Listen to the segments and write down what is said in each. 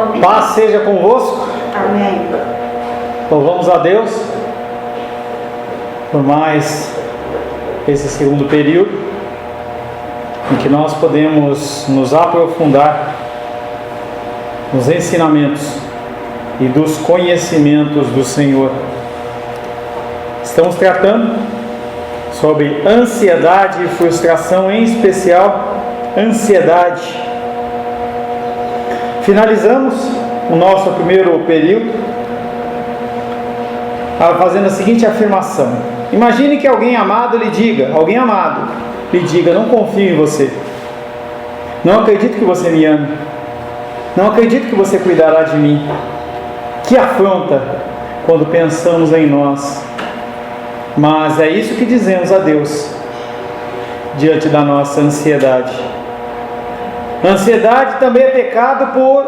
Amém. Paz seja convosco. Amém. Louvamos a Deus por mais esse segundo período em que nós podemos nos aprofundar nos ensinamentos e dos conhecimentos do Senhor. Estamos tratando sobre ansiedade e frustração, em especial ansiedade. Finalizamos o nosso primeiro período fazendo a seguinte afirmação: imagine que alguém amado lhe diga, não confio em você, não acredito que você me ame, não acredito que você cuidará de mim. Que afronta quando pensamos em nós. Mas é isso que dizemos a Deus diante da nossa ansiedade. Ansiedade também é pecado por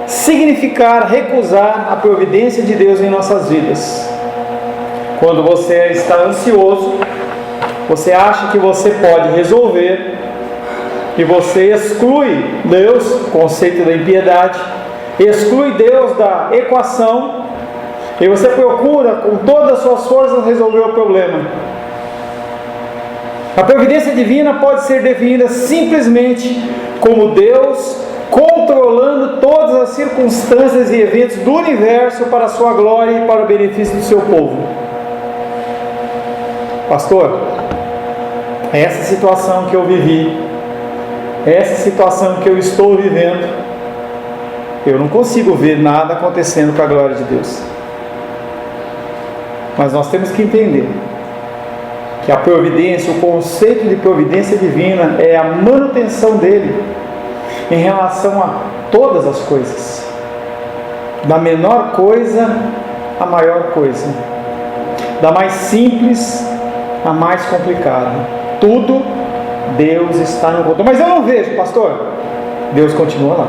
significar recusar a providência de Deus em nossas vidas. Quando você está ansioso, você acha que você pode resolver e você exclui Deus, conceito da impiedade, exclui Deus da equação e você procura com todas as suas forças resolver o problema. A providência divina pode ser definida simplesmente como Deus controlando todas as circunstâncias e eventos do universo para a sua glória e para o benefício do seu povo. Pastor, essa situação que eu vivi, essa situação que eu estou vivendo, eu não consigo ver nada acontecendo com a glória de Deus. Mas nós temos que entender que a providência, o conceito de providência divina é a manutenção dele em relação a todas as coisas, da menor coisa à maior coisa, da mais simples à mais complicada. Tudo Deus está no controle. Mas eu não vejo, pastor. Deus continua lá.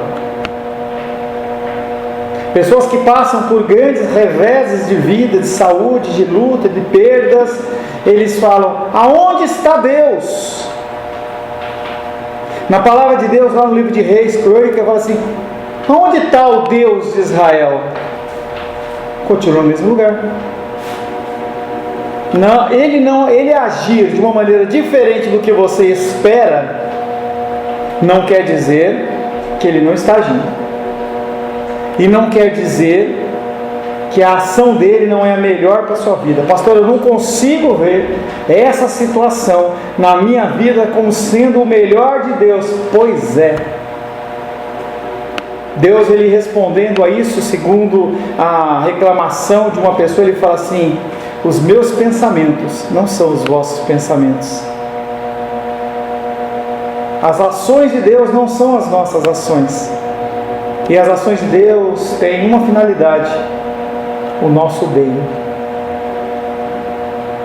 Pessoas que passam por grandes reveses de vida, de saúde, de luta, de perdas, eles falam: aonde está Deus? Na palavra de Deus, lá no livro de Reis, Crônica, fala assim: aonde está o Deus de Israel? Continua no mesmo lugar. Ele agir de uma maneira diferente do que você espera, não quer dizer que ele não está agindo. E não quer dizer que a ação dele não é a melhor para a sua vida. Pastor, eu não consigo ver essa situação na minha vida como sendo o melhor de Deus. Pois é. Deus, ele respondendo a isso, segundo a reclamação de uma pessoa, ele fala assim: os meus pensamentos não são os vossos pensamentos. As ações de Deus não são as nossas ações. E as ações de Deus têm uma finalidade: o nosso bem.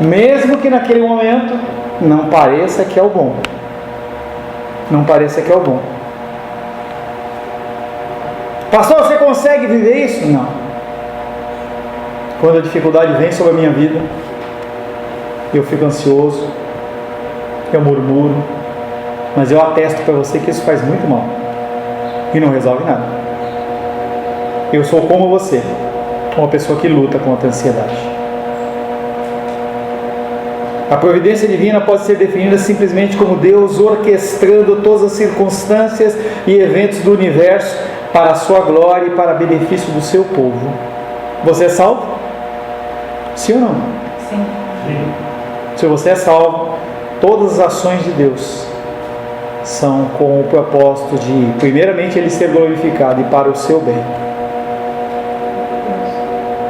Mesmo que naquele momento não pareça que é o bom. Não pareça que é o bom. Pastor, você consegue viver isso? Não. Quando a dificuldade vem sobre a minha vida, eu fico ansioso, eu murmuro, mas eu atesto para você que isso faz muito mal e não resolve nada. Eu sou como você, uma pessoa que luta contra a ansiedade. A providência divina pode ser definida simplesmente como Deus orquestrando todas as circunstâncias e eventos do universo para a sua glória e para benefício do seu povo. Você é salvo? Sim ou não? Sim. Se você é salvo, todas as ações de Deus são com o propósito de, primeiramente, Ele ser glorificado e para o seu bem.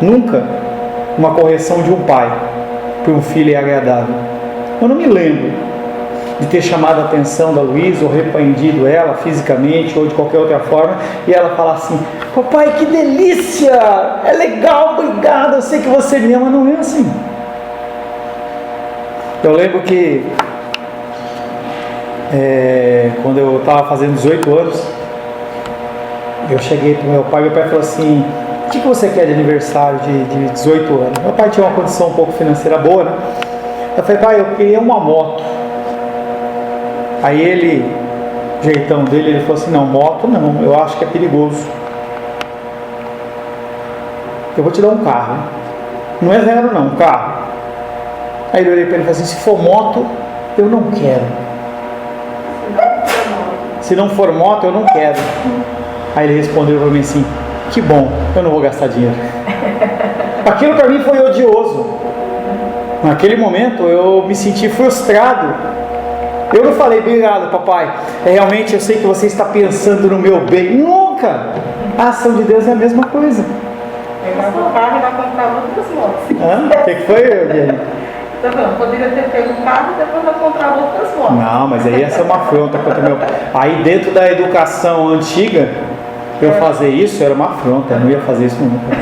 Nunca uma correção de um pai para um filho é agradável. Eu não me lembro de ter chamado a atenção da Luísa ou repreendido ela fisicamente ou de qualquer outra forma e ela falar assim: papai, que delícia, é legal, obrigado, eu sei que você me ama. Não é assim. Eu lembro que quando eu estava fazendo 18 anos, eu cheguei para o meu pai falou assim: o que você quer de aniversário de 18 anos? Meu pai tinha uma condição um pouco financeira boa, né? Eu falei: pai, eu queria uma moto. Aí ele, jeitão dele, ele falou assim: não, moto não, eu acho que é perigoso. eu vou te dar um carro. Não é 0 não, um carro. Aí eu olhei para ele e falei assim, se for moto, eu não quero. Se não for moto, eu não quero. Aí ele respondeu para mim assim, que bom, eu não vou gastar dinheiro. Aquilo para mim foi odioso. Naquele momento eu me senti frustrado. Eu não falei, obrigado papai, realmente eu sei que você está pensando no meu bem. Nunca! A ação de Deus é a mesma coisa. Pegava o carro e vai comprar outras motos. O que foi, Diane? Tá vendo? Poderia ter pego o carro e depois vai comprar outras motos. Não, mas aí essa é uma afronta contra o meu pai. Aí dentro da educação antiga, eu fazer isso era uma afronta, eu não ia fazer isso nunca.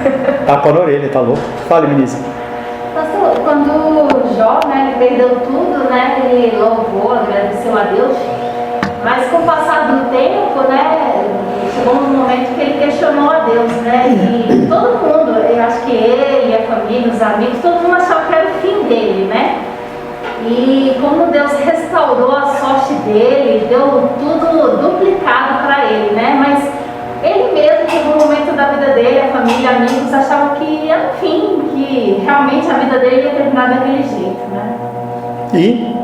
Tapa na orelha, tá louco? Fala, Vinícius. Pastor, quando Jó, né, ele perdeu tudo, né, ele louvou, agradeceu a Deus, mas com o passar do tempo, né, chegou um momento que ele questionou a Deus, né, e todo mundo, eu acho que ele, a família, os amigos, todo mundo achava que era o fim dele, né, e como Deus restaurou a sorte dele, deu tudo duplicado para ele, né, mas ele mesmo, chegou um momento da vida dele, a família, amigos, achavam que era o fim, que realmente a vida dele ia terminar daquele jeito, né? E?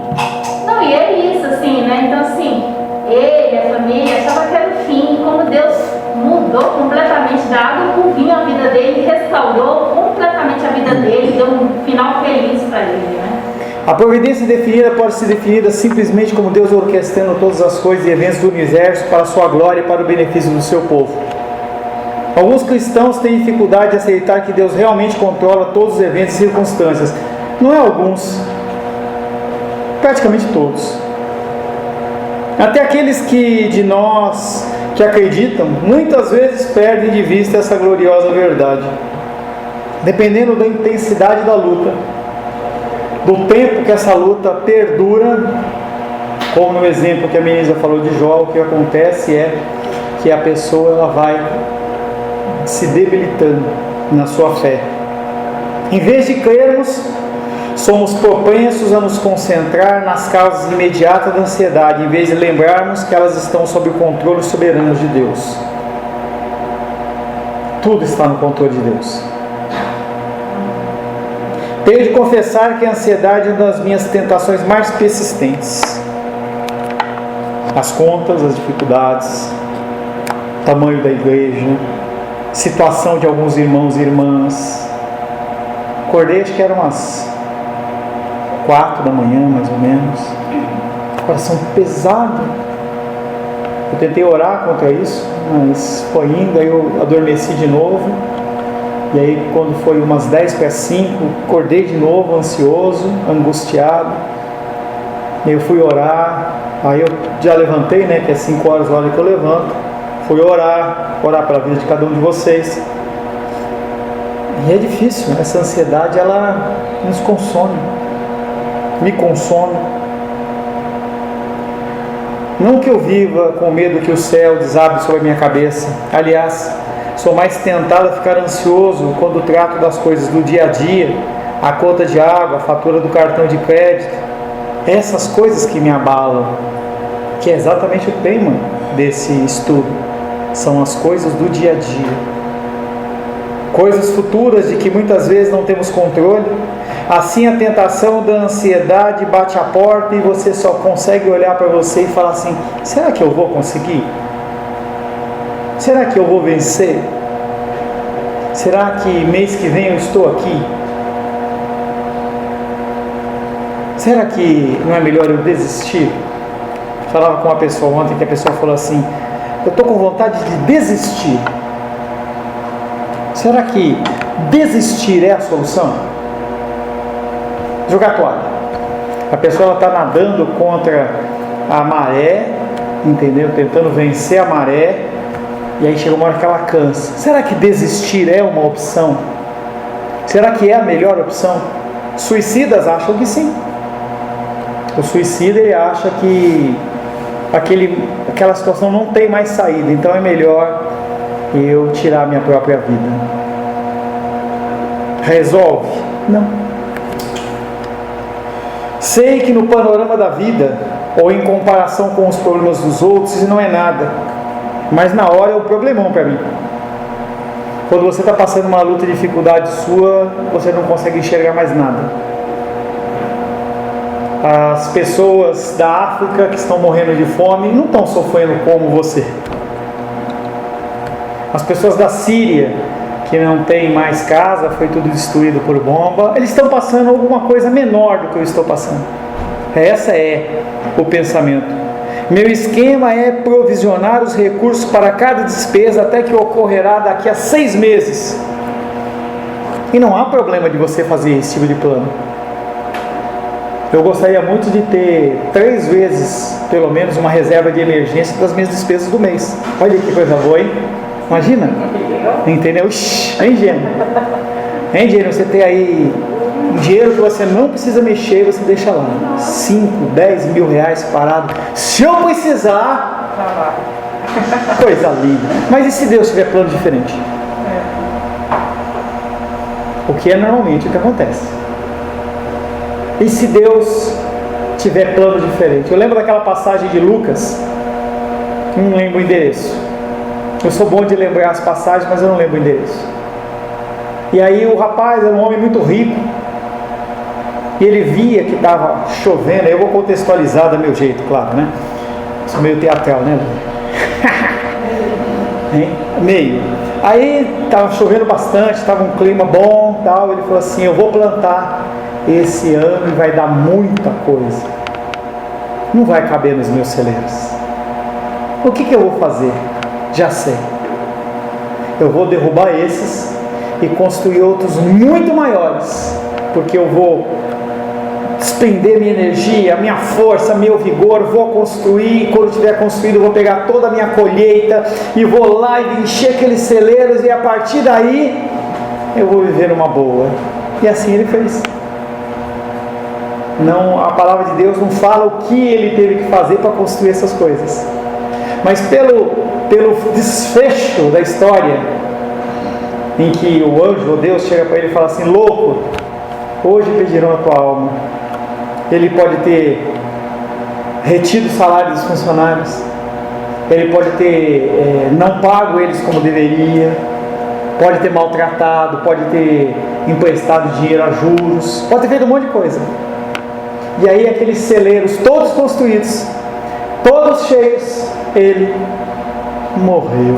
Não, e é isso, assim, né? Então, assim, ele, a família, achavam que era o fim, e como Deus mudou completamente da água para o vinho a vida dele, restaurou completamente a vida dele, deu um final feliz para ele, né? A providência definida pode ser definida simplesmente como Deus orquestrando todas as coisas e eventos do universo para a sua glória e para o benefício do seu povo. Alguns cristãos têm dificuldade de aceitar que Deus realmente controla todos os eventos e circunstâncias. Não é alguns, praticamente todos. Até aqueles de nós que acreditam, muitas vezes perdem de vista essa gloriosa verdade. Dependendo da intensidade da luta, do tempo que essa luta perdura, como no exemplo que a menina falou de Jó, o que acontece é que a pessoa ela vai se debilitando na sua fé. Em vez de crermos, somos propensos a nos concentrar nas causas imediatas da ansiedade, em vez de lembrarmos que elas estão sob o controle soberano de Deus. Tudo está no controle de Deus. Tenho de confessar que a ansiedade é uma das minhas tentações mais persistentes. As contas, as dificuldades, tamanho da igreja, situação de alguns irmãos e irmãs. Acordei, acho que eram umas 4 da manhã, mais ou menos. Coração pesado. Eu tentei orar contra isso, mas foi indo, aí eu adormeci de novo. E aí quando foi umas 10 para 5, acordei de novo, ansioso, angustiado. E eu fui orar, aí eu já levantei, né, que é 5 horas a hora que eu levanto. Fui orar pela vida de cada um de vocês. E é difícil, essa ansiedade ela nos consome, me consome. Não que eu viva com medo que o céu desabe sobre a minha cabeça, aliás, sou mais tentado a ficar ansioso quando trato das coisas do dia a dia, a conta de água, a fatura do cartão de crédito, essas coisas que me abalam, que é exatamente o tema desse estudo, são as coisas do dia a dia, coisas futuras de que muitas vezes não temos controle. Assim a tentação da ansiedade bate a porta e você só consegue olhar para você e falar assim, será que eu vou conseguir? Será que eu vou vencer? Será que mês que vem eu estou aqui? Será que não é melhor eu desistir? Falava com uma pessoa ontem que a pessoa falou assim, eu estou com vontade de desistir. Será que desistir é a solução? Jogar toalha. A pessoa está nadando contra a maré, entendeu? Tentando vencer a maré. E aí chega uma hora que ela cansa. Será que desistir é uma opção? Será que é a melhor opção? Suicidas acham que sim. O suicida ele acha que aquela situação não tem mais saída, então é melhor eu tirar minha própria vida. Resolve? Não. Sei que no panorama da vida, ou em comparação com os problemas dos outros, isso não é nada. Mas na hora é um problemão para mim. Quando você está passando uma luta e dificuldade sua, você não consegue enxergar mais nada. As pessoas da África que estão morrendo de fome não estão sofrendo como você. As pessoas da Síria, que não tem mais casa, foi tudo destruído por bomba, eles estão passando alguma coisa menor do que eu estou passando. Esse é o pensamento. Meu esquema é provisionar os recursos para cada despesa até que ocorrerá daqui a 6 meses. E não há problema de você fazer esse tipo de plano. Eu gostaria muito de ter 3 vezes, pelo menos, uma reserva de emergência das minhas despesas do mês. Olha que coisa boa, hein? Imagina. Entendeu? Hein, Gênio? Hein, Gênio? Você tem aí um dinheiro que você não precisa mexer, você deixa lá. 5, 10 mil reais parado. Se eu precisar... Coisa linda. Mas e se Deus tiver plano diferente? O que é normalmente o que acontece. E se Deus tiver plano diferente? Eu lembro daquela passagem de Lucas, não lembro o endereço. Eu sou bom de lembrar as passagens, mas eu não lembro o endereço. E aí o rapaz era um homem muito rico, e ele via que estava chovendo. Eu vou contextualizar do meu jeito, claro, né? Sou meio teatral, né? Meio. Aí estava chovendo bastante, estava um clima bom, tal. Ele falou assim: eu vou plantar esse ano e vai dar muita coisa. Não vai caber nos meus celeiros. O que eu vou fazer? Já sei. Eu vou derrubar esses e construir outros muito maiores, porque eu vou despender minha energia, minha força, meu vigor, vou construir, e quando tiver construído eu vou pegar toda a minha colheita e vou lá e encher aqueles celeiros, e a partir daí eu vou viver numa boa. E assim ele fez. Não, a palavra de Deus não fala o que ele teve que fazer para construir essas coisas, mas pelo desfecho da história, em que o anjo, o Deus, chega para ele e fala assim: louco, hoje pedirão a tua alma. Ele pode ter retido o salário dos funcionários, ele pode ter não pago eles como deveria, pode ter maltratado, pode ter emprestado dinheiro a juros, pode ter feito um monte de coisa. E aí aqueles celeiros todos construídos, todos cheios, ele morreu.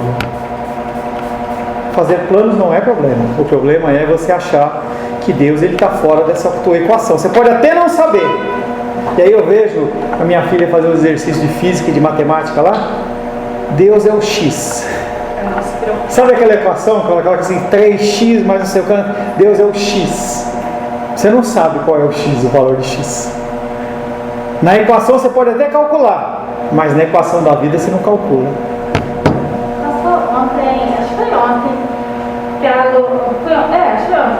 Fazer planos não é problema. O problema é você achar que Deus está fora dessa tua equação. Você pode até não saber. E aí eu vejo a minha filha fazer um exercício de física e de matemática lá. Deus é o X. Sabe aquela equação que ela coloca assim, 3x mais não sei o que? Deus é o X. Você não sabe qual é o X, o valor de X. Na equação você pode até calcular, mas na equação da vida você não calcula. Acho que foi ontem,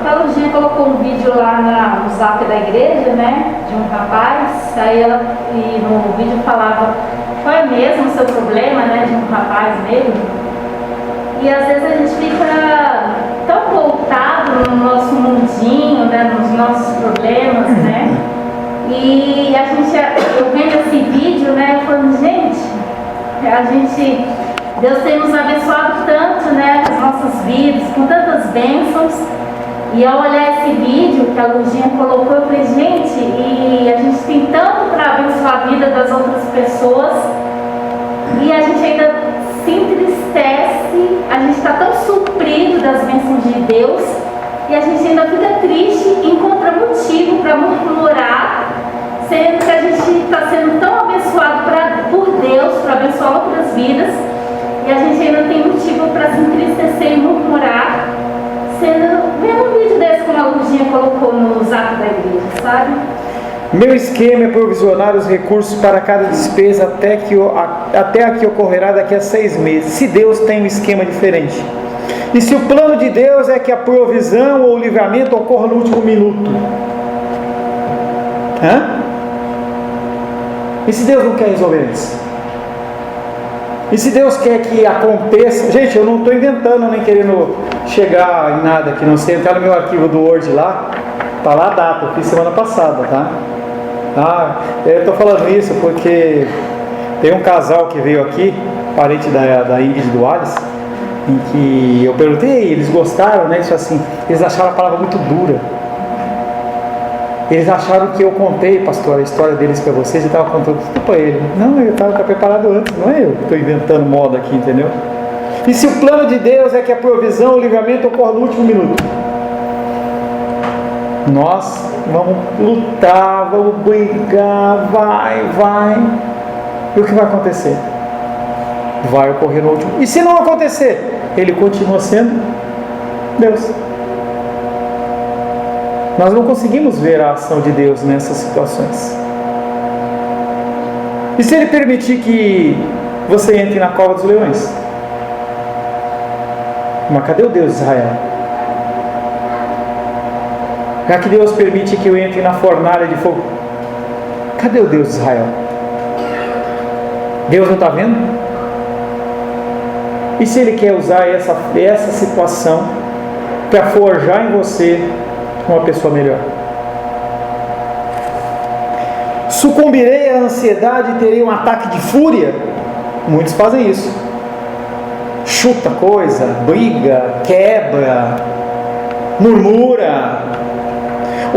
a Luzinha colocou um vídeo lá no zap da igreja, né, de um rapaz, aí e no vídeo falava, foi mesmo o seu problema, né, de um rapaz mesmo, e às vezes a gente fica tão voltado no nosso mundinho, né, nos nossos problemas, né, e eu vendo esse vídeo, né, eu falando, Deus tem nos abençoado tanto, né, as nossas vidas, com tantas bênçãos. E ao olhar esse vídeo que a Luzinha colocou, eu falei, gente, e a gente tem tanto para abençoar a vida das outras pessoas, e a gente ainda se entristece, a gente está tão suprido das bênçãos de Deus, e a gente ainda fica triste e encontra motivo para murmurar, sendo que a gente está sendo tão abençoado por Deus, para abençoar outras vidas, e a gente ainda tem motivo para se entristecer e murmurar, vendo um vídeo desse como a Luzinha colocou no zap da igreja, sabe? Meu esquema é provisionar os recursos para cada despesa até a que ocorrerá daqui a 6 meses. Se Deus tem um esquema diferente. E se o plano de Deus é que a provisão ou o livramento ocorra no último minuto? E se Deus não quer resolver isso? E se Deus quer que aconteça... Gente, eu não estou inventando nem querendo chegar em nada aqui, não sei. Entrar no meu arquivo do Word lá, está lá a data, eu fiz semana passada, tá? Eu estou falando isso porque tem um casal que veio aqui, parente da Ingrid Duales, em que eu perguntei, eles gostaram, né? Isso assim, eles acharam a palavra muito dura. Eles acharam que eu contei, pastor, a história deles para vocês e estava contando tudo para ele. Não, eu estava preparado antes, não é eu que estou inventando moda aqui, entendeu? E se o plano de Deus é que a provisão, o livramento ocorra no último minuto, nós vamos lutar, vamos brigar, vai. E o que vai acontecer? Vai ocorrer no último. E se não acontecer, ele continua sendo Deus. Nós não conseguimos ver a ação de Deus nessas situações. E se ele permitir que você entre na cova dos leões? Mas cadê o Deus de Israel? Já que Deus permite que eu entre na fornalha de fogo, cadê o Deus de Israel? Deus não está vendo? E se Ele quer usar essa situação para forjar em você uma pessoa melhor? Sucumbirei à ansiedade e terei um ataque de fúria? Muitos fazem isso. Chuta coisa, briga, quebra, murmura.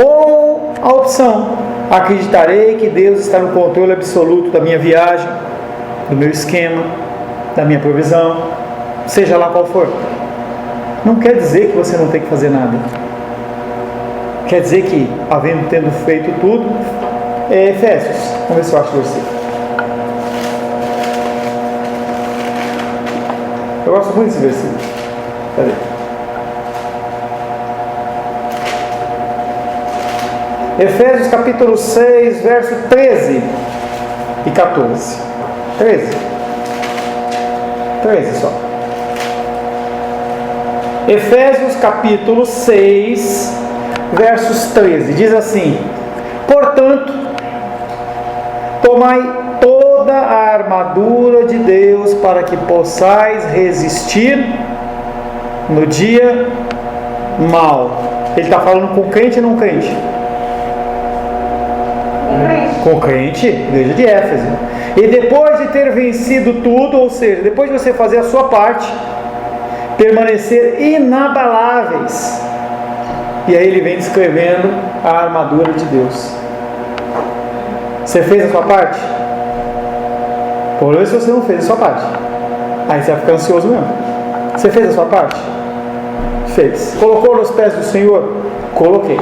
Ou a opção: acreditarei que Deus está no controle absoluto da minha viagem, do meu esquema, da minha provisão, seja lá qual for. Não quer dizer que você não tem que fazer nada. Quer dizer que, tendo feito tudo, Efésios, vamos ver se eu acho o versículo. Eu gosto muito desse versículo. Cadê? Efésios capítulo 6, verso 13 e 14. 13 só. Efésios capítulo 6, versos 13. Diz assim: portanto, tomai toda a armadura de Deus para que possais resistir no dia mau. Ele está falando com crente ou não crente? Com crente, igreja de Éfeso. E depois de ter vencido tudo, ou seja, depois de você fazer a sua parte, permanecer inabaláveis. E aí ele vem descrevendo a armadura de Deus. Você fez a sua parte? Por isso você não fez a sua parte. Aí você vai ficar ansioso mesmo. Você fez a sua parte? Fez. Colocou nos pés do Senhor? Coloquei.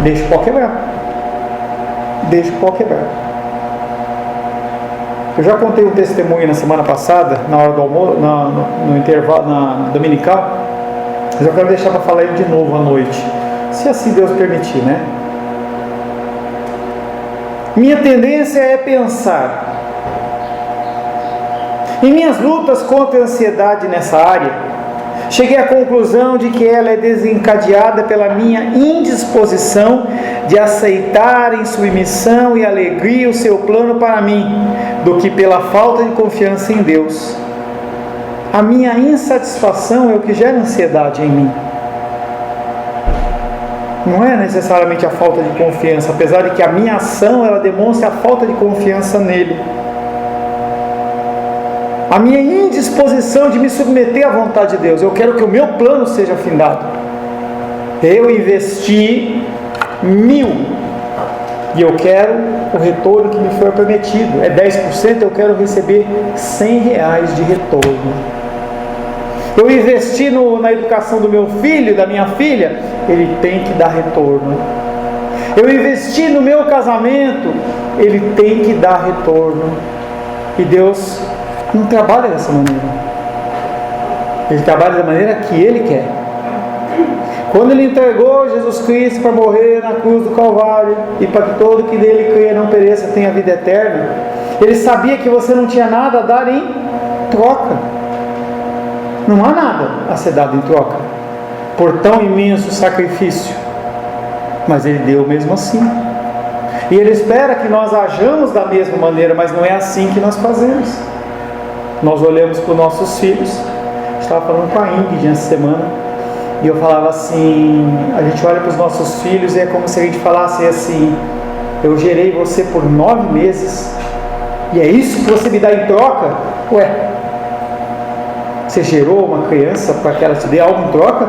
Deixa o pó quebrar. Deixa o pó quebrar. Eu já contei um testemunho na semana passada, na hora do almoço, no intervalo, na dominical, mas eu quero deixar para falar ele de novo à noite, se assim Deus permitir, né? Minha tendência é pensar. Em minhas lutas contra a ansiedade nessa área, cheguei à conclusão de que ela é desencadeada pela minha indisposição de aceitar em submissão e alegria o seu plano para mim, do que pela falta de confiança em Deus. A minha insatisfação é o que gera ansiedade em mim. Não é necessariamente a falta de confiança, apesar de que a minha ação ela demonstra a falta de confiança nele. A minha indisposição de me submeter à vontade de Deus. Eu quero que o meu plano seja findado. Eu investi 1.000 e eu quero o retorno que me foi prometido. É 10%, eu quero receber R$100 de retorno. Eu investi na educação do meu filho, da minha filha, ele tem que dar retorno. Eu investi no meu casamento, ele tem que dar retorno. E Deus não trabalha dessa maneira. Ele trabalha da maneira que Ele quer. Quando Ele entregou Jesus Cristo para morrer na cruz do Calvário e para que todo que dele creia não pereça, tenha vida eterna, Ele sabia que você não tinha nada a dar em troca. Não há nada a ser dado em troca por tão imenso sacrifício, mas Ele deu mesmo assim. E Ele espera que nós hajamos da mesma maneira, mas não é assim que nós fazemos. Nós olhamos para os nossos filhos. Estava falando com a Ingrid essa semana e eu falava assim: a gente olha para os nossos filhos e é como se a gente falasse assim: eu gerei você por 9 meses e é isso que você me dá em troca? Ué, Você gerou uma criança para que ela te dê algo em troca?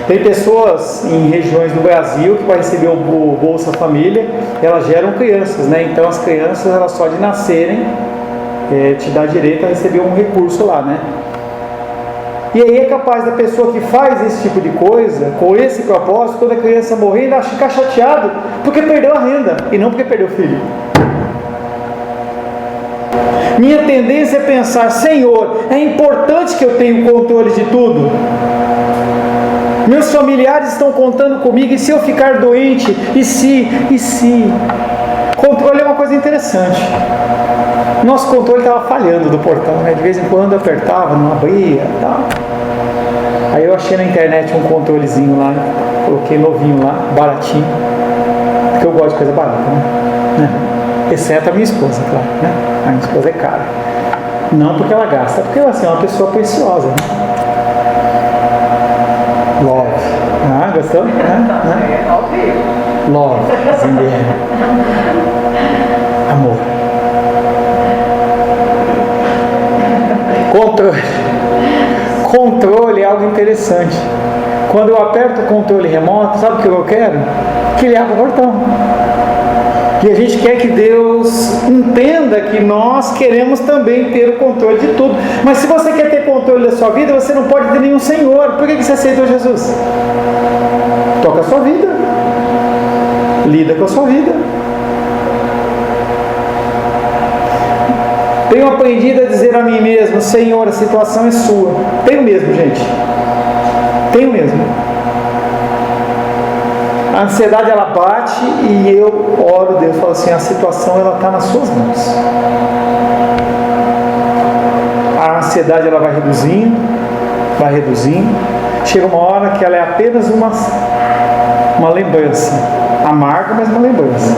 Tem pessoas em regiões do Brasil que para receber o Bolsa Família, elas geram crianças, né? Então as crianças, elas só de nascerem, te dá direito a receber um recurso lá, né? E aí é capaz da pessoa que faz esse tipo de coisa, com esse propósito, quando a criança morrer, ainda ficar chateado porque perdeu a renda e não porque perdeu o filho. Minha tendência é pensar: Senhor, é importante que eu tenha o controle de tudo. Meus familiares estão contando comigo, e se eu ficar doente? E se? Controle é uma coisa interessante. Nosso controle estava falhando do portão, né? De vez em quando apertava, não abria, tal. Aí eu achei na internet um controlezinho lá, coloquei novinho lá, baratinho, porque eu gosto de coisa barata, né? Exceto a minha esposa, claro, né? A minha esposa é cara. Não porque ela gasta, porque ela assim, é uma pessoa preciosa, né? Love. Ah, gostou? Love. Amor. Controle é algo interessante. Quando eu aperto o controle remoto, sabe o que eu quero? Que ele abra o portão. E a gente quer que Deus entenda que nós queremos também ter o controle de tudo. Mas se você quer ter controle da sua vida, você não pode ter nenhum senhor. Por que você aceitou Jesus? Toca a sua vida. Lida com a sua vida. Tenho aprendido a dizer a mim mesmo: Senhor, a situação é sua. Tenho mesmo, gente. Tenho mesmo. A ansiedade, ela bate e eu oro a Deus, falo assim: a situação, ela está nas suas mãos. A ansiedade, ela vai reduzindo. Chega uma hora que ela é apenas uma lembrança. Amarga, mas uma lembrança.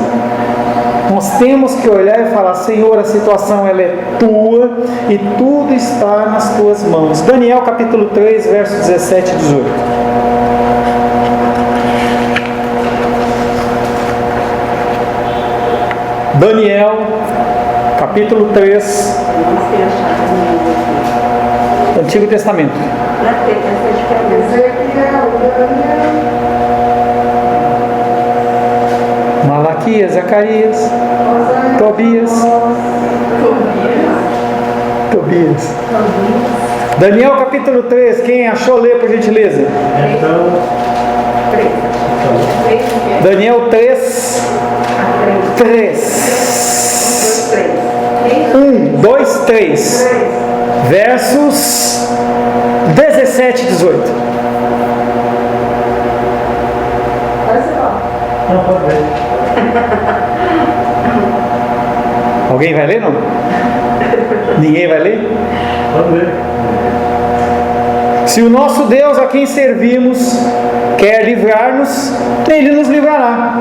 Nós temos que olhar e falar: Senhor, a situação, ela é tua e tudo está nas tuas mãos. Daniel capítulo 3, versos 17 e 18. Daniel, capítulo 3, Antigo Testamento. Malaquias, Zacarias, Tobias. Daniel, capítulo 3, quem achou, lê por gentileza. Daniel 3. 1, 2, 3, versos 17 e 18. Não, pode ver. Alguém vai ler, não? Ninguém vai ler? Pode ver. Se o nosso Deus, a quem servimos, quer livrar-nos, Ele nos livrará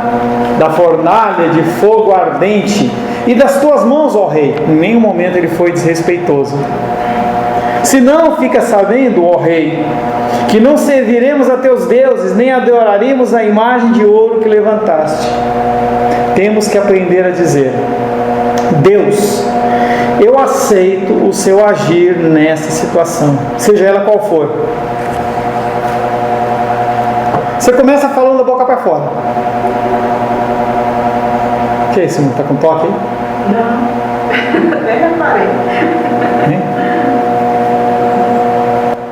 da fornalha de fogo ardente e das tuas mãos, ó Rei. Em nenhum momento ele foi desrespeitoso. Se não, fica sabendo, ó Rei, que não serviremos a teus deuses, nem adoraremos a imagem de ouro que levantaste. Temos que aprender a dizer: Deus, eu aceito o seu agir nessa situação, seja ela qual for. Você começa falando da boca para fora. O que é isso? Está com toque aí? Não, nem reparei.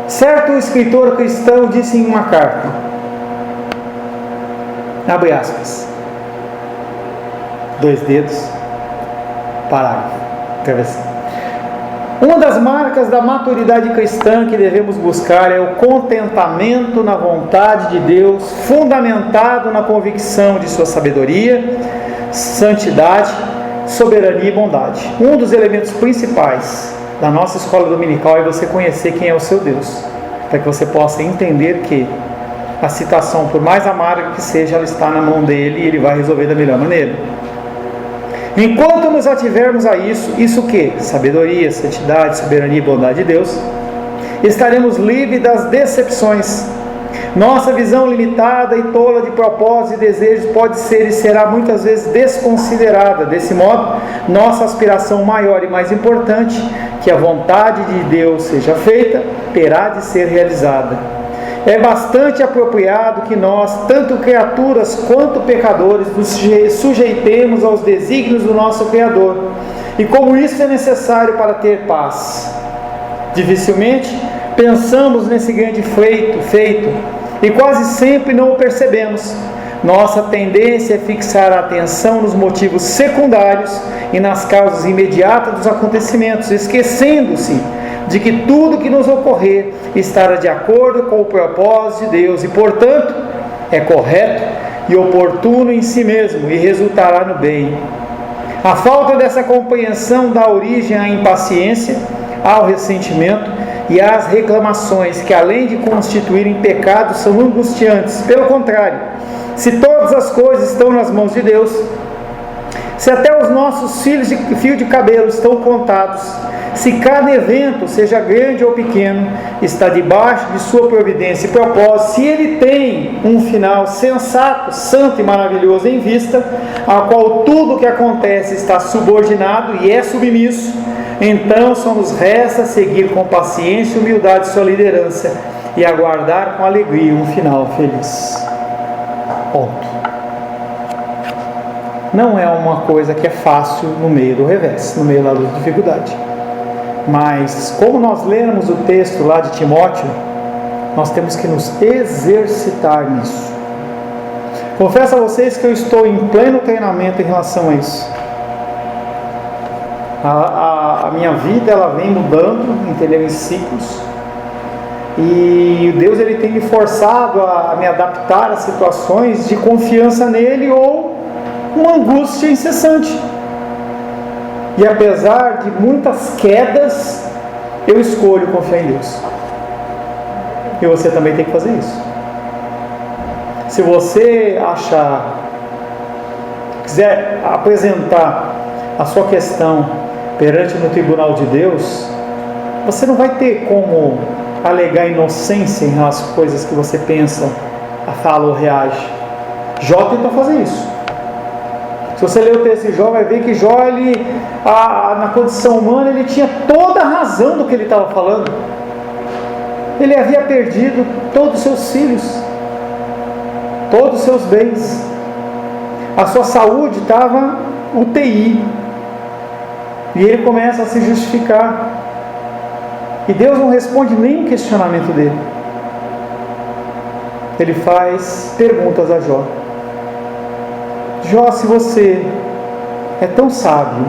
Certo escritor cristão disse em uma carta, abre aspas, 2 dedos, parágrafo, travessão. Uma das marcas da maturidade cristã que devemos buscar é o contentamento na vontade de Deus, fundamentado na convicção de sua sabedoria, santidade, soberania e bondade. Um dos elementos principais da nossa escola dominical é você conhecer quem é o seu Deus, para que você possa entender que a situação, por mais amarga que seja, ela está na mão dele e ele vai resolver da melhor maneira. Enquanto nos ativermos a isso o que? Sabedoria, santidade, soberania e bondade de Deus, estaremos livres das decepções, Nossa visão limitada e tola de propósitos e desejos pode ser e será muitas vezes desconsiderada. Desse modo, nossa aspiração maior e mais importante, que a vontade de Deus seja feita, terá de ser realizada. É bastante apropriado que nós, tanto criaturas quanto pecadores, nos sujeitemos aos desígnios do nosso Criador. E como isso é necessário para ter paz. Dificilmente pensamos nesse grande feito e quase sempre não o percebemos. Nossa tendência é fixar a atenção nos motivos secundários e nas causas imediatas dos acontecimentos, esquecendo-se de que tudo que nos ocorrer estará de acordo com o propósito de Deus e, portanto, é correto e oportuno em si mesmo e resultará no bem. A falta dessa compreensão dá origem à impaciência, ao ressentimento e às reclamações, que além de constituírem pecados, são angustiantes. Pelo contrário, se todas as coisas estão nas mãos de Deus, se até os nossos fios de cabelo estão contados, se cada evento, seja grande ou pequeno, está debaixo de sua providência e propósito, se ele tem um final sensato, santo e maravilhoso em vista, ao qual tudo o que acontece está subordinado e é submisso, então só nos resta seguir com paciência e humildade sua liderança e aguardar com alegria um final feliz. Ponto. Não é uma coisa que é fácil no meio do revés, no meio da dificuldade. Mas, como nós lemos o texto lá de Timóteo, nós temos que nos exercitar nisso. Confesso a vocês que eu estou em pleno treinamento em relação a isso. A minha vida, ela vem mudando, entendeu, em ciclos. E Deus, ele tem me forçado a me adaptar a situações de confiança nele ou uma angústia incessante. E apesar de muitas quedas, eu escolho confiar em Deus. E você também tem que fazer isso. Se você quiser apresentar a sua questão perante no tribunal de Deus, você não vai ter como alegar inocência em relação às coisas que você pensa, fala ou reage. Jó tentou fazer isso. Se você ler o texto de Jó, vai ver que Jó, na condição humana, ele tinha toda a razão do que ele estava falando. Ele havia perdido todos os seus filhos, todos os seus bens. A sua saúde estava UTI. E ele começa a se justificar. E Deus não responde nem o questionamento dele. Ele faz perguntas a Jó. Jó, se você é tão sábio,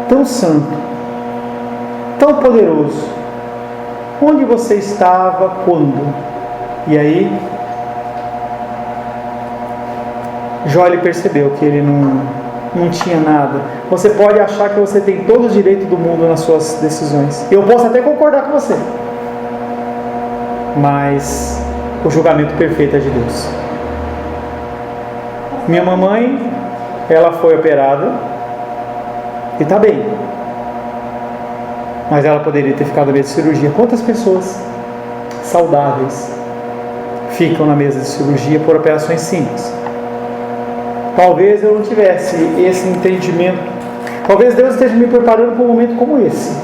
tão santo, tão poderoso, onde você estava quando? E aí, Jó, ele percebeu que ele não tinha nada. Você pode achar que você tem todo o direito do mundo nas suas decisões. Eu posso até concordar com você. Mas o julgamento perfeito é de Deus. Minha mamãe, ela foi operada e está bem. Mas ela poderia ter ficado na mesa de cirurgia. Quantas pessoas saudáveis ficam na mesa de cirurgia por operações simples? Talvez eu não tivesse esse entendimento. Talvez Deus esteja me preparando para um momento como esse.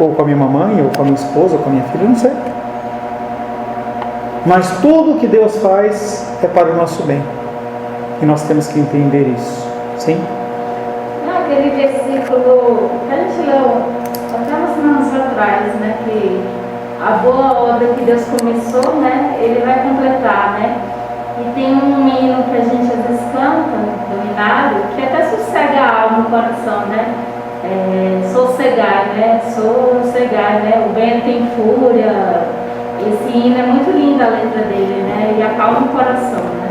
Ou com a minha mamãe, ou com a minha esposa, ou com a minha filha, não sei. Mas tudo que Deus faz é para o nosso bem. E nós temos que entender isso. Sim? Aquele versículo que a gente leu até umas semanas atrás, né? Que a boa obra que Deus começou, né? Ele vai completar, né? E tem um hino que a gente às vezes canta, do hinário, que até sossega a alma e o coração, né? Sossegar, né? Sossegar, né? O vento em fúria. Esse hino é muito lindo, a letra dele, né? E acalma o coração, né?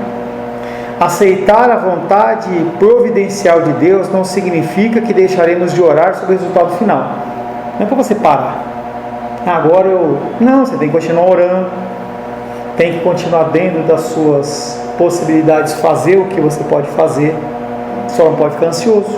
Aceitar a vontade providencial de Deus não significa que deixaremos de orar sobre o resultado final. Não é para você parar. Agora não, você tem que continuar orando. Tem que continuar dentro das suas possibilidades, fazer o que você pode fazer. Só não pode ficar ansioso.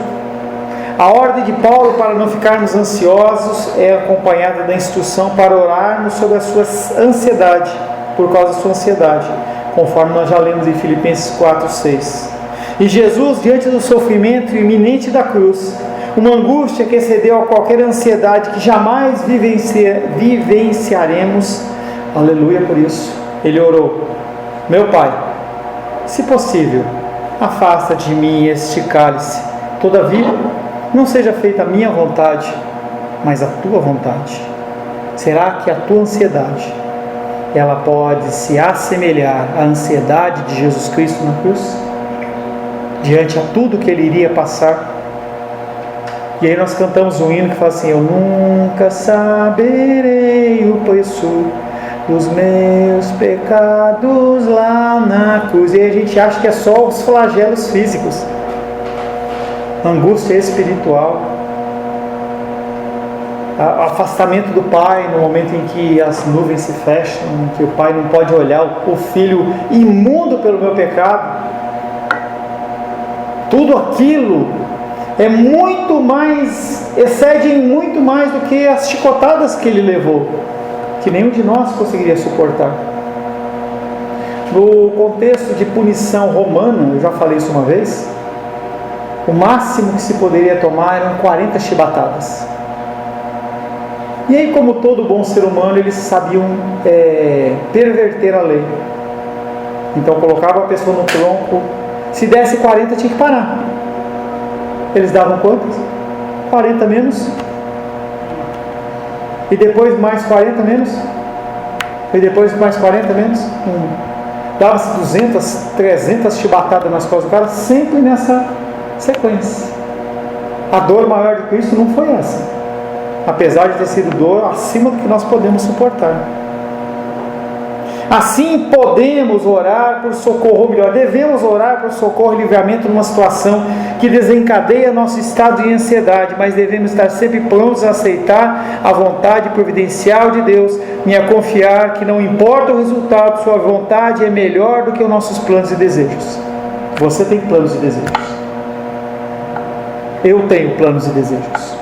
A ordem de Paulo para não ficarmos ansiosos é acompanhada da instrução para orarmos sobre a sua ansiedade, por causa da sua ansiedade, conforme nós já lemos em Filipenses 4:6. E Jesus, diante do sofrimento iminente da cruz, uma angústia que excedeu a qualquer ansiedade que jamais vivenciaremos, aleluia por isso, ele orou: meu Pai, se possível, afasta de mim este cálice, todavia, não seja feita a minha vontade, mas a tua vontade. Será que a tua ansiedade, ela pode se assemelhar à ansiedade de Jesus Cristo na cruz? Diante a tudo que ele iria passar. E aí nós cantamos um hino que fala assim: eu nunca saberei o preço dos meus pecados lá na cruz. E aí a gente acha que é só os flagelos físicos. Angústia espiritual, afastamento do Pai no momento em que as nuvens se fecham, em que o Pai não pode olhar o filho imundo pelo meu pecado. Tudo aquilo é muito mais, excede em muito mais do que as chicotadas que ele levou, que nenhum de nós conseguiria suportar. No contexto de punição romana, eu já falei isso uma vez, o máximo que se poderia tomar eram 40 chibatadas. E aí, como todo bom ser humano, eles sabiam perverter a lei. Então colocava a pessoa no tronco, se desse 40 tinha que parar. Eles davam quantas? 40 menos. E depois mais 40 menos. E depois mais 40 menos. Dava-se 200, 300 chibatadas nas costas do cara, sempre nessa sequência. A dor maior de Cristo não foi essa, apesar de ter sido dor acima do que nós podemos suportar. Assim podemos orar por socorro, ou melhor, devemos orar por socorro e livramento numa situação que desencadeia nosso estado de ansiedade, mas devemos estar sempre prontos a aceitar a vontade providencial de Deus e a confiar que não importa o resultado, sua vontade é melhor do que os nossos planos e desejos. Você tem planos e desejos. Eu tenho planos e desejos.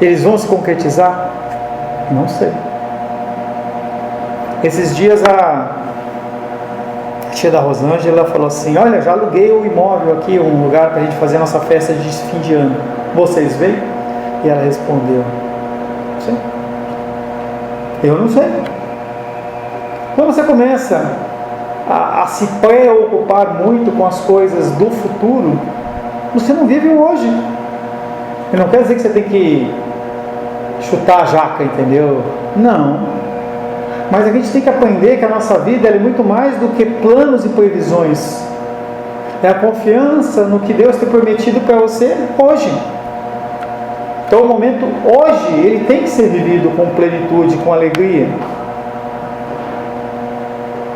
Eles vão se concretizar? Não sei. Esses dias a tia da Rosângela falou assim: olha, já aluguei o imóvel aqui, um lugar para a gente fazer a nossa festa de fim de ano. Vocês veem? E ela respondeu: não sei. Eu não sei. Quando você começa a se preocupar muito com as coisas do futuro, você não vive o hoje. E não quer dizer que você tem que chutar a jaca, entendeu? Não. Mas a gente tem que aprender que a nossa vida é muito mais do que planos e previsões. É a confiança no que Deus tem prometido para você hoje. Então o momento hoje, ele tem que ser vivido com plenitude, com alegria.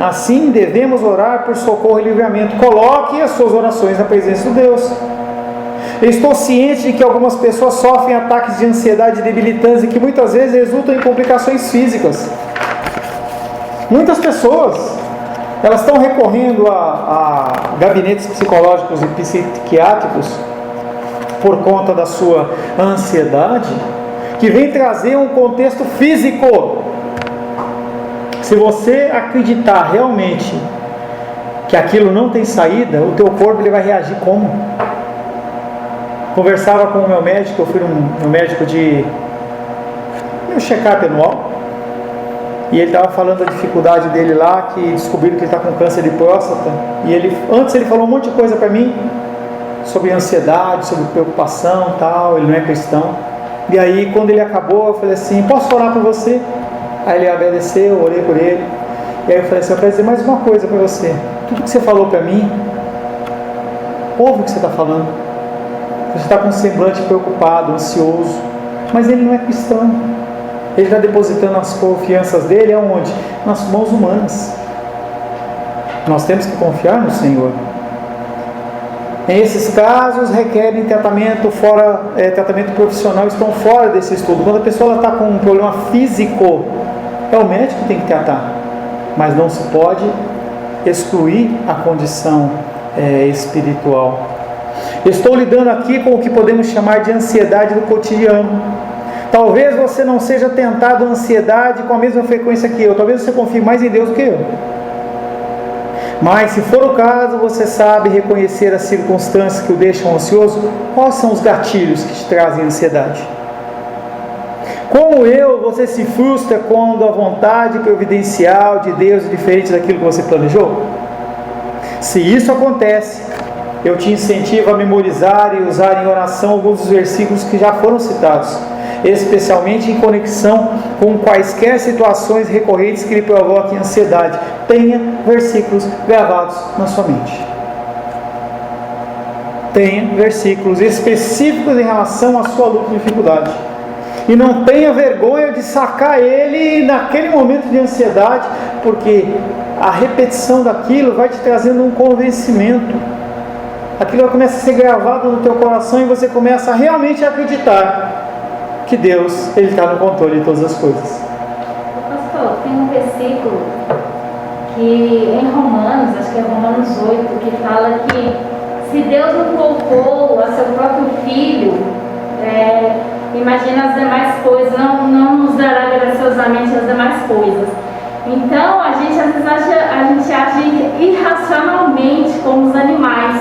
Assim devemos orar por socorro e livramento. Coloque as suas orações na presença de Deus. Eu estou ciente de que algumas pessoas sofrem ataques de ansiedade debilitantes e que muitas vezes resultam em complicações físicas. Muitas pessoas, elas estão recorrendo a gabinetes psicológicos e psiquiátricos por conta da sua ansiedade, que vem trazer um contexto físico. Se você acreditar realmente que aquilo não tem saída, o teu corpo ele vai reagir como? Conversava com o meu médico, eu fui no médico de um check-up anual, e ele estava falando da dificuldade dele lá, que descobriram que ele está com câncer de próstata, e antes ele falou um monte de coisa para mim, sobre ansiedade, sobre preocupação e tal, ele não é cristão. E aí quando ele acabou, eu falei assim: posso orar por você? Aí ele agradeceu, eu orei por ele, e aí eu falei assim: eu quero dizer mais uma coisa para você, tudo que você falou para mim, ouve o que você está falando. Você está com um semblante preocupado, ansioso, mas ele não é cristão. Ele está depositando as confianças dele aonde? Nas mãos humanas. Nós temos que confiar no Senhor. Em esses casos requerem tratamento tratamento profissional, estão fora desse estudo. Quando a pessoa está com um problema físico, é o médico que tem que tratar, mas não se pode excluir a condição espiritual. Estou lidando aqui com o que podemos chamar de ansiedade do cotidiano. Talvez você não seja tentado à ansiedade com a mesma frequência que eu. Talvez você confie mais em Deus do que eu. Mas se for o caso, você sabe reconhecer as circunstâncias que o deixam ansioso? Quais são os gatilhos que te trazem ansiedade? Como eu, você se frustra quando a vontade providencial de Deus é diferente daquilo que você planejou? Se isso acontece, eu te incentivo a memorizar e usar em oração alguns dos versículos que já foram citados, especialmente em conexão com quaisquer situações recorrentes que lhe provoquem ansiedade. Tenha versículos gravados na sua mente. Tenha versículos específicos em relação à sua luta e dificuldade. E não tenha vergonha de sacar ele naquele momento de ansiedade, porque a repetição daquilo vai te trazendo um convencimento. Aquilo vai começar a ser gravado no teu coração e você começa a realmente acreditar que Deus, Ele está no controle de todas as coisas. Pastor, tem um versículo que em Romanos, acho que é Romanos 8, que fala que se Deus não poupou a seu próprio Filho, imagina as demais coisas, não nos dará graciosamente as demais coisas. Então a gente às vezes age irracionalmente como os animais,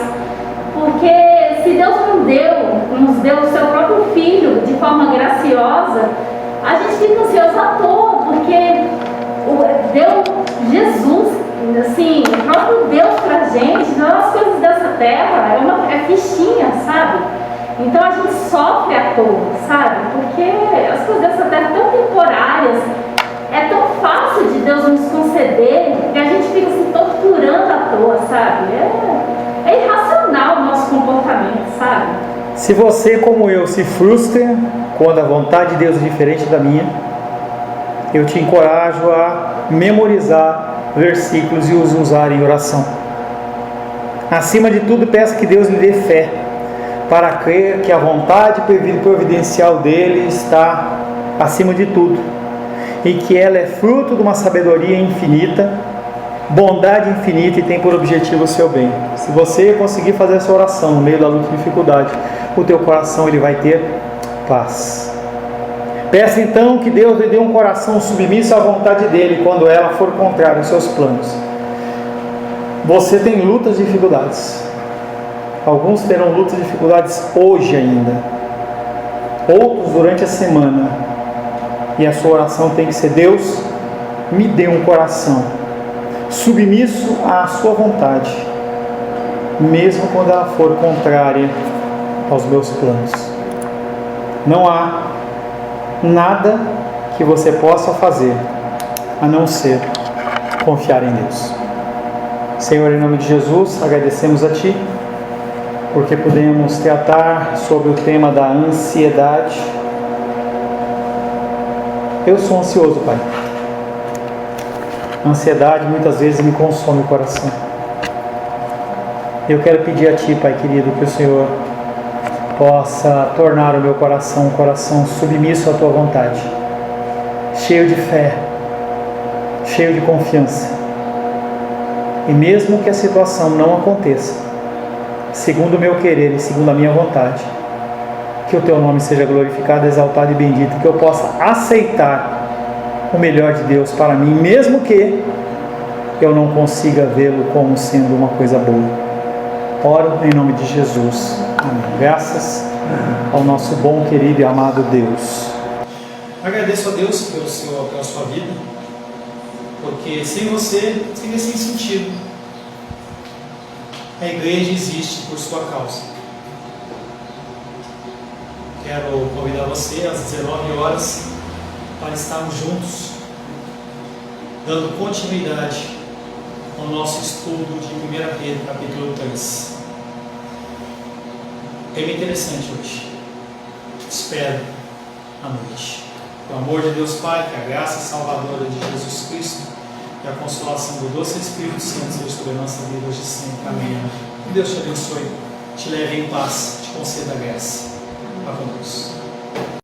porque se Deus nos deu o seu próprio Filho de forma graciosa, a gente fica ansioso à toa, porque deu Jesus, assim, o próprio Deus pra gente, não as coisas dessa terra, é fichinha, sabe? Então a gente sofre à toa, sabe? Porque as coisas dessa terra tão temporárias, é tão fácil de Deus nos conceder, que a gente fica se torturando à toa, sabe? É irracional o nosso comportamento, sabe? Se você, como eu, se frustra quando a vontade de Deus é diferente da minha, eu te encorajo a memorizar versículos e os usar em oração. Acima de tudo, peça que Deus lhe dê fé para crer que a vontade providencial dele está acima de tudo e que ela é fruto de uma sabedoria infinita, bondade infinita e tem por objetivo o seu bem. Se você conseguir fazer essa oração no meio da luta e dificuldade, o teu coração ele vai ter paz. Peça então que Deus lhe dê um coração submisso à vontade dele quando ela for contrária aos seus planos. Você tem lutas e dificuldades. Alguns terão lutas e dificuldades hoje ainda, outros durante a semana. E a sua oração tem que ser: Deus, me dê um coração submisso à sua vontade, mesmo quando ela for contrária aos meus planos. Não há nada que você possa fazer a não ser confiar em Deus. Senhor, em nome de Jesus, agradecemos a Ti porque podemos tratar sobre o tema da ansiedade. Eu sou ansioso, Pai. A ansiedade muitas vezes me consome o coração. Eu quero pedir a Ti, Pai querido, que o Senhor possa tornar o meu coração um coração submisso à Tua vontade, cheio de fé, cheio de confiança. E mesmo que a situação não aconteça segundo o meu querer e segundo a minha vontade, que o Teu nome seja glorificado, exaltado e bendito, que eu possa aceitar o melhor de Deus para mim, mesmo que eu não consiga vê-lo como sendo uma coisa boa. Oro em nome de Jesus. Amém. Graças ao nosso bom, querido e amado Deus. Agradeço a Deus pela sua vida, porque sem você seria sem sentido. A igreja existe por sua causa. Quero convidar você às 19 horas para estarmos juntos, dando continuidade ao nosso estudo de 1 Pedro, capítulo 3. Tema interessante hoje. Espero à noite. O amor de Deus Pai, que a graça salvadora de Jesus Cristo e a consolação do doce Espírito Santo seja sobre a nossa vida hoje e sempre. Amém. Que Deus te abençoe, te leve em paz, te conceda a graça. Vá com Deus.